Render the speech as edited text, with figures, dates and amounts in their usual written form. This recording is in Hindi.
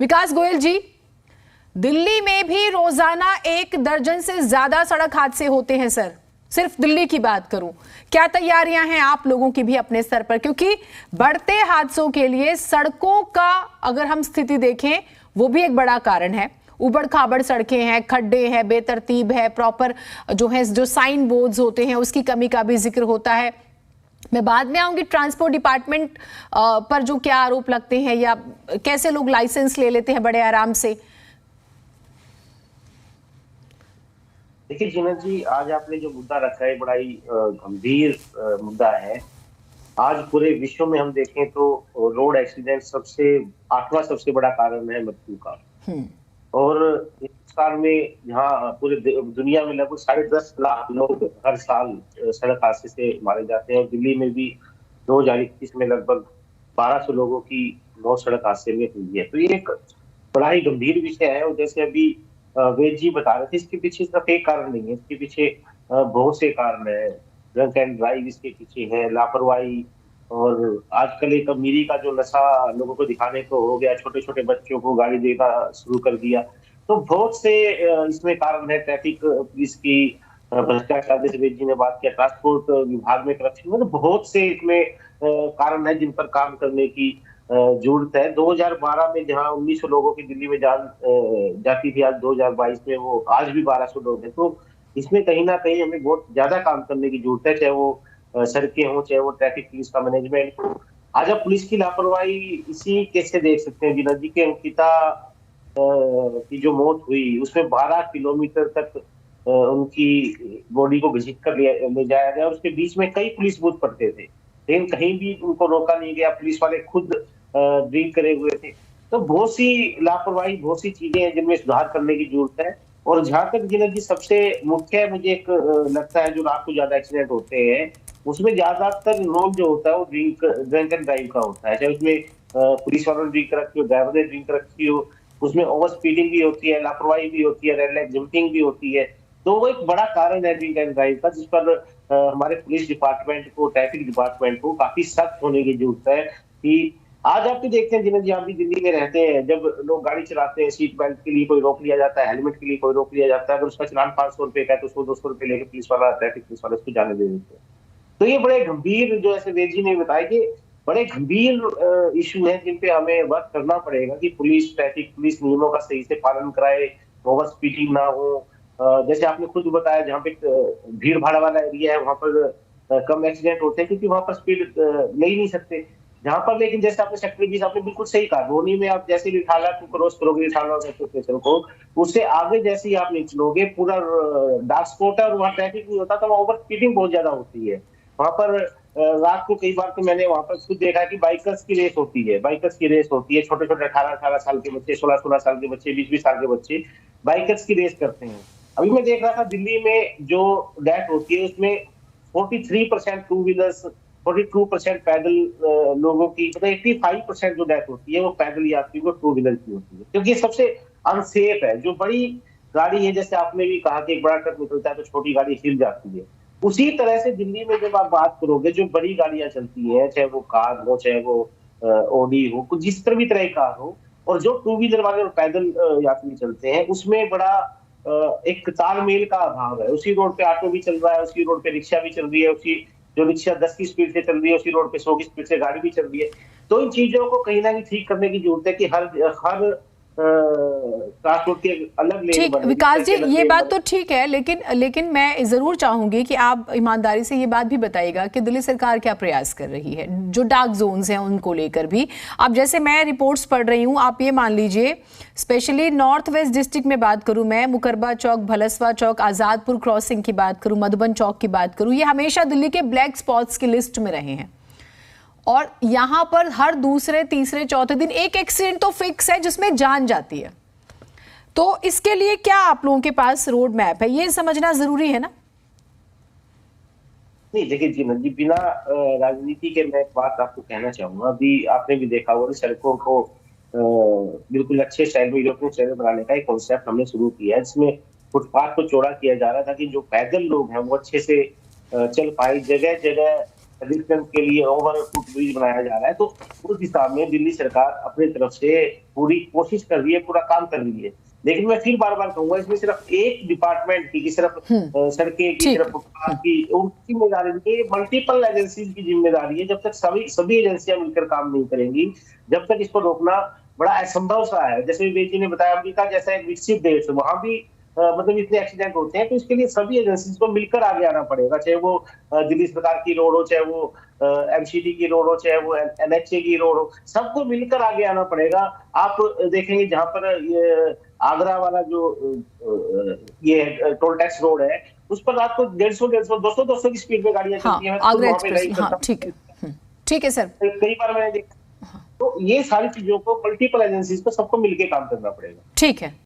विकास गोयल जी, दिल्ली में भी रोजाना 1 दर्जन से ज्यादा सड़क हादसे होते हैं सर। सिर्फ दिल्ली की बात करूं, क्या तैयारियां हैं आप लोगों की भी अपने स्तर पर? क्योंकि बढ़ते हादसों के लिए सड़कों का अगर हम स्थिति देखें, वो भी एक बड़ा कारण है। उबड़ खाबड़ सड़कें हैं, खड्डे हैं, बेतरतीब है, प्रॉपर जो साइन बोर्ड्स होते हैं उसकी कमी का भी जिक्र होता है। मैं बाद में आऊंगी ट्रांसपोर्ट डिपार्टमेंट पर जो क्या आरोप लगते हैं या कैसे लोग लाइसेंस ले लेते हैं बड़े आराम से। देखिए जीनत जी, आज आपने जो मुद्दा रखा है बड़ा ही गंभीर मुद्दा है। आज पूरे विश्व में हम देखें तो रोड एक्सीडेंट 8वां सबसे बड़ा कारण है मृत्यु का। और हिंदुस्तान में जहाँ पूरे दुनिया में लगभग 10.5 लाख लोग हर साल सड़क हादसे से मारे जाते हैं, और दिल्ली में भी 2021 में लगभग 1200 लोगों की मौत सड़क हादसे में हुई है। तो ये एक बड़ा ही गंभीर विषय है। और जैसे अभी वेद जी बता रहे थे, इसके पीछे सिर्फ एक कारण नहीं है, इसके पीछे बहुत से कारण है। ड्रंक एंड ड्राइव इसके पीछे है, लापरवाही, और आजकल एक अमीरी का जो नशा लोगों को दिखाने को हो गया, छोटे छोटे बच्चों को गाड़ी देना शुरू कर दिया। तो बहुत से इसमें कारण है। ट्रैफिक पुलिस की भ्रष्टाचार, जैसे वेद जी ने बात किया, ट्रांसपोर्ट विभाग में करप्शन, मतलब बहुत से इसमें कारण है जिन पर काम करने की जरूरत है। 2012 में जहां 1900 लोगों की दिल्ली में जान जाती थी, आज 2022 में वो आज भी 1200 लोग हैं। तो इसमें कहीं ना कहीं हमें बहुत ज्यादा काम करने की जरूरत है, चाहे वो सड़कें हो, चाहे वो ट्रैफिक पुलिस का मैनेजमेंट हो। आज आप पुलिस की लापरवाही इसी कैसे देख सकते हैं। जिना जी के अंकिता की जो मौत हुई, उसमें 12 किलोमीटर तक उनकी बॉडी को घसीट कर ले जाया गया, और उसके बीच में कई पुलिस बूथ पड़ते थे, लेकिन कहीं भी उनको रोका नहीं गया। पुलिस वाले खुद ड्रिंक करे हुए थे। तो बहुत सी लापरवाही, बहुत सी चीजें हैं जिनमें सुधार करने की जरूरत है। और जहां तक जिना जी सबसे मुख्य मुझे एक लगता है, जो रात को ज्यादा एक्सीडेंट होते हैं उसमें ज्यादातर रोल जो होता है वो ड्रिंक एंड ड्राइव का होता है। चाहे उसमें पुलिस वालों ने ड्रिंक रखी हो, ड्राइवर ने ड्रिंक रखी हो, उसमें ओवर स्पीडिंग भी होती है, लापरवाही भी होती है, रेड लाइट जंपिंग भी होती है। तो वो एक बड़ा कारण है ड्रिंक एंड ड्राइव का, जिस पर हमारे पुलिस डिपार्टमेंट को, ट्रैफिक डिपार्टमेंट को काफी सख्त होने की जरूरत है। कि आज आप भी देखते हैं जिन्हें आप भी दिल्ली में रहते हैं, जब लोग गाड़ी चलाते हैं, सीट बेल्ट के लिए कोई रोक लिया जाता है, हेलमेट के लिए कोई रोक लिया जाता है, अगर उसका चालान 500 रुपए का है तो 100-200 रुपए लेके पुलिस वाला, ट्रैफिक पुलिस वाला उसको जाने दे देते हैं। तो ये बड़े गंभीर, जो ऐसे वेद जी ने बताया कि बड़े गंभीर इशू है जिन पे हमें वर्क करना पड़ेगा कि पुलिस, ट्रैफिक पुलिस नियमों का सही से पालन कराए, ओवर स्पीडिंग ना हो। जैसे आपने खुद बताया, जहाँ पे भीड़ भाड़ वाला एरिया है वहां पर कम एक्सीडेंट होते हैं, क्योंकि वहां पर स्पीड ले ही नहीं सकते। जहां पर लेकिन जैसे आपने सेक्टर 20 आपने बिल्कुल सही कहा, रोनी में आप जैसे भी ठाला को क्रॉस करोगे, ठाला स्टेशन को, उससे आगे जैसे ही आप निकलोगे पूरा डार्क स्पॉट है और वहाँ ट्रैफिक नहीं होता, तो वहाँ ओवर स्पीडिंग बहुत ज्यादा होती है। वहां पर रात को कई बार तो मैंने वहां पर खुद देखा कि बाइकर्स की रेस होती है, बाइकर्स की रेस होती है। छोटे छोटे 18-18 साल के बच्चे, 16-16 साल के बच्चे, 20-20 साल के बच्चे बाइकर्स की रेस करते हैं। अभी मैं देख रहा था दिल्ली में जो डेथ होती है उसमें 43% टू व्हीलर्स, 42% पैदल लोगों की, मतलब 85% जो डेथ होती है वो पैदल यात्रियों को टू व्हीलर की होती है, क्योंकि ये सबसे अनसेफ है। जो बड़ी गाड़ी है, जैसे आपने भी कहा कि एक बड़ा ट्रक निकलता है तो छोटी गाड़ी हिल जाती है, उसी तरह से दिल्ली में जब आप बात करोगे, जो बड़ी गाड़ियां चलती हैं, चाहे वो कार हो, चाहे वो ऑडी हो, जिस तरह भी तरह की कार हो, और जो टू व्हीलर वाले और पैदल यात्री चलते हैं, उसमें बड़ा एक तालमेल का अभाव है। उसी रोड पे ऑटो भी चल रहा है, उसी रोड पे रिक्शा भी चल रही है, उसी जो रिक्शा 10 की स्पीड से चल रही है, उसी रोड पे 100 की स्पीड से गाड़ी भी चल रही है। तो इन चीजों को कहीं ना कहीं ठीक करने की जरूरत है कि हर ट्रांसपोर्ट के अलग लेन ठीक, बने। विकास जी ये बात तो ठीक है, लेकिन मैं जरूर चाहूंगी कि आप ईमानदारी से ये बात भी बताइएगा कि दिल्ली सरकार क्या प्रयास कर रही है जो डार्क जोन्स हैं उनको लेकर भी। अब जैसे मैं रिपोर्ट्स पढ़ रही हूँ, आप ये मान लीजिए, स्पेशली नॉर्थ वेस्ट डिस्ट्रिक्ट में बात करूं मैं, मुकरबा चौक, भलसवा चौक, आजादपुर क्रॉसिंग की बात करूं, मधुबन चौक की बात करूं, ये हमेशा दिल्ली के ब्लैक स्पॉट्स की लिस्ट में रहे हैं। और यहाँ पर हर दूसरे, तीसरे, चौथे दिन एक एक्सीडेंट तो फिक्स है जिसमें जान जाती है। तो इसके लिए क्या आप लोगों के पास रोड मैप है, ये समझना जरूरी है ना? नहीं देखिए जी, बिना राजनीति के मैं एक बात आपको कहना चाहूंगा। अभी आपने भी देखा होगा, सड़कों को बिल्कुल अच्छे स्टाइल में, यूरोपियन स्टाइल में बनाने का एक कॉन्सेप्ट हमने शुरू किया है, जिसमें फुटपाथ को चौड़ा किया जा रहा है ताकि जो पैदल लोग हैं वो अच्छे से चल पाए। जगह जगह डिस्टेंस के लिए ओवर फुट ब्रिज बनाया जा रहा है, तो उस दिशा में दिल्ली सरकार अपनी तरफ से पूरी कोशिश कर रही है, पूरा काम कर रही है। लेकिन मैं फिर बार बार कहूंगा, इसमें सिर्फ एक डिपार्टमेंट की सिर्फ सड़कें की, सिर्फ फुटपाथ की उनकी जिम्मेदारी नहीं, ये मल्टीपल एजेंसीज की जिम्मेदारी है। जब तक सभी एजेंसियां मिलकर काम नहीं करेंगी, जब तक इसको रोकना बड़ा असंभव सा है। जैसे विवेक जी ने बताया, अमेरिका जैसा एक विकसित देश है, वहां भी मतलब इतने एक्सीडेंट होते हैं, तो इसके लिए सभी एजेंसीज को मिलकर आगे आना पड़ेगा, चाहे वो दिल्ली सरकार की रोड हो, चाहे वो एमसीडी की रोड हो, चाहे वो एनएचए की रोड हो, सबको मिलकर आगे आना पड़ेगा। आप देखेंगे जहां पर ये आगरा वाला जो ये टोल टैक्स रोड है, उस पर रात को 150, 200 की स्पीड में गाड़ियां चलती हैं। आगरा एक्सप्रेस, हाँ ठीक है, ठीक है सर। कई बार मैंने देखा, तो ये सारी चीजों को मल्टीपल एजेंसीज को सबको मिलकर काम करना पड़ेगा। ठीक है।